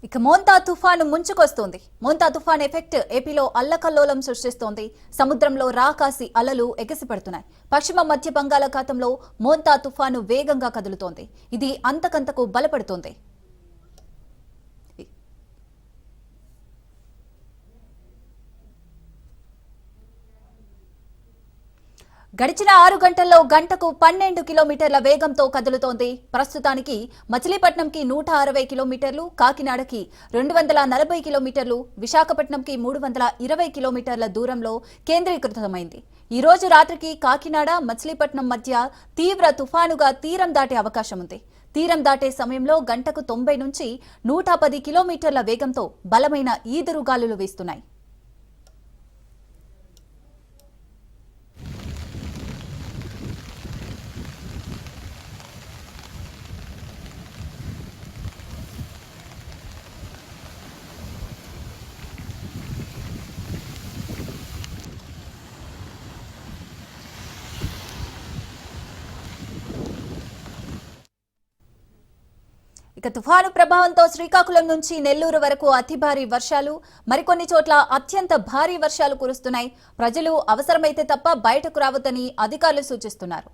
ఇక మోంతా తుఫాను ముంచుకొస్తోంది. మోంతా తుఫాన్ ఎఫెక్ట్ ఏపీలో అల్లకల్లోలం సృష్టిస్తోంది. సముద్రంలో రాకాసి అలలు ఎగసిపడుతున్నాయి. పశ్చిమ మధ్య బంగాళాఖాతంలో మోంతా తుఫాను వేగంగా కదులుతోంది. ఇది అంతకంతకు బలపడుతోంది. గడిచిన 6 గంటల్లో గంటకు 12 కిలోమీటర్ల వేగంతో కదులుతోంది. ప్రస్తుతానికి మచిలీపట్నంకి 160 కిలోమీటర్లు, కాకినాడకి 240 కిలోమీటర్లు, విశాఖపట్నంకి 320 కిలోమీటర్ల దూరంలో కేంద్రీకృతమైంది. ఈ రోజు రాత్రికి కాకినాడ, మచిలీపట్నం మధ్య తీవ్ర తుఫానుగా తీరం దాటే అవకాశం ఉంది. తీరం దాటే సమయంలో గంటకు 90 నుంచి 110 కిలోమీటర్ల వేగంతో బలమైన ఈదురుగాలులు వీస్తున్నాయి. ఇక తుఫాను ప్రభావంతో శ్రీకాకుళం నుంచి నెల్లూరు వరకు అతి భారీ వర్షాలు, మరికొన్ని చోట్ల అత్యంత భారీ వర్షాలు కురుస్తున్నాయి. ప్రజలు అవసరమైతే తప్ప బయటకు రావద్దని అధికారులు సూచిస్తున్నారు.